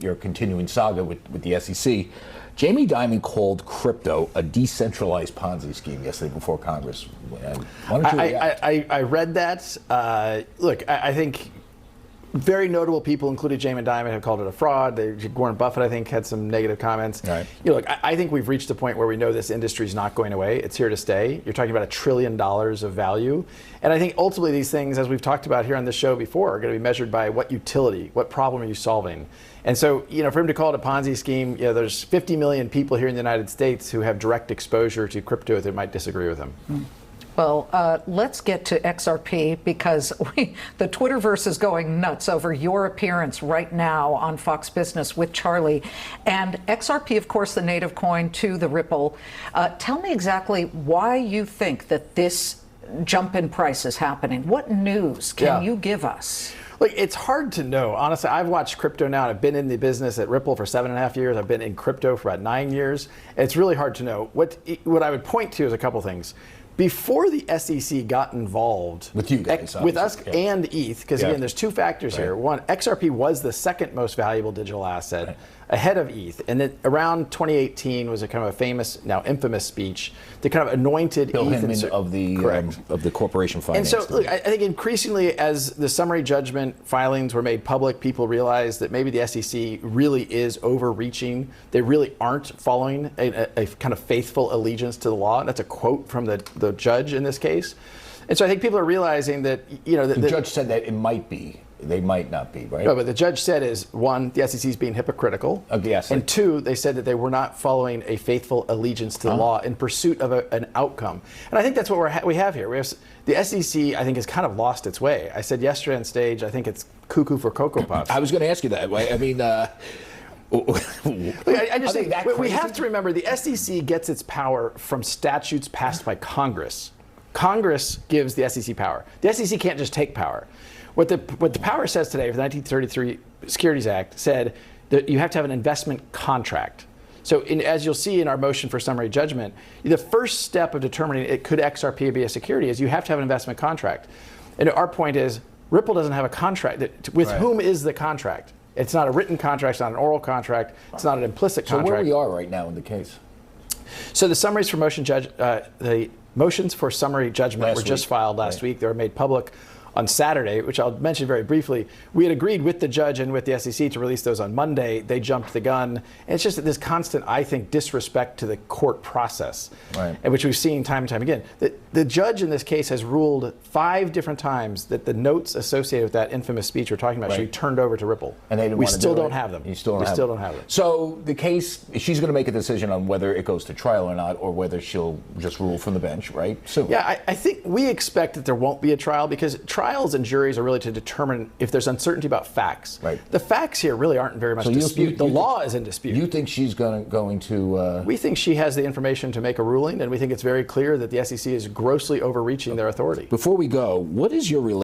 your continuing saga with the SEC. Jamie Dimon called crypto a decentralized Ponzi scheme yesterday before Congress. Why don't you react? I read that. Look, I think very notable people, including Jamie Dimon, have called it a fraud. Warren Buffett, I think, had some negative comments. Right. Look, I think we've reached a point where we know this industry is not going away. It's here to stay. You're talking about $1 trillion of value. And I think ultimately these things, as we've talked about here on this show before, are going to be measured by what utility, what problem are you solving. And so, for him to call it a Ponzi scheme, there's 50 million people here in the United States who have direct exposure to crypto that might disagree with him. Well, let's get to XRP because the Twitterverse is going nuts over your appearance right now on Fox Business with Charlie. And XRP, of course, the native coin to the Ripple. Tell me exactly why you think that this jump in price is happening. What news can you give us? Look, it's hard to know. Honestly, I've watched crypto now. I've been in the business at Ripple for 7.5 years. I've been in crypto for about 9 years. It's really hard to know. What I would point to is a couple things. Before the SEC got involved with you guys, with us and ETH, because again, there's two factors here. One, XRP was the second most valuable digital asset ahead of ETH, and then around 2018 was a kind of a famous, now infamous speech that kind of anointed Bill ETH Hinman of the corporation finance. And so, look, I think increasingly as the summary judgment filings were made public, people realized that maybe the SEC really is overreaching. They really aren't following a kind of faithful allegiance to the law. And that's a quote from the judge in this case. And so I think people are realizing that, the judge said that it might be. They might not be, right? No, but the judge said is, one, the SEC is being hypocritical. Yes. And two, they said that they were not following a faithful allegiance to the law in pursuit of an outcome. And I think that's what we have here. We have the SEC, I think, has kind of lost its way. I said yesterday on stage, I think it's cuckoo for Cocoa Puffs. I was going to ask you that. I mean, I just think we have to remember the SEC gets its power from statutes passed by Congress. Congress gives the SEC power. The SEC can't just take power. What the power says today for the 1933 Securities Act said that you have to have an investment contract. So as you'll see in our motion for summary judgment, the first step of determining could XRP be a security is you have to have an investment contract. And our point is Ripple doesn't have a contract. With whom is the contract? It's not a written contract, it's not an oral contract, it's not an implicit contract. So where we are right now in the case? So the summaries for the motions for summary judgment were just filed last week. They were made public on Saturday, which I'll mention very briefly. We had agreed with the judge and with the SEC to release those on Monday. They jumped the gun. And it's just this constant, I think, disrespect to the court process, and which we've seen time and time again. The judge in this case has ruled 5 different times that the notes associated with that infamous speech we're talking about should be turned over to Ripple. And they didn't we want to still do don't it. have them. You still don't we have still them. don't have them. So the case, she's going to make a decision on whether it goes to trial or not, or whether she'll just rule from the bench, right? Soon. Yeah, I think we expect that there won't be a trial because trials and juries are really to determine if there's uncertainty about facts. The facts here really aren't very much dispute. The law is in dispute. You think she's going to... We think she has the information to make a ruling, and we think it's very clear that the SEC is grossly overreaching their authority. Before we go, what is your relationship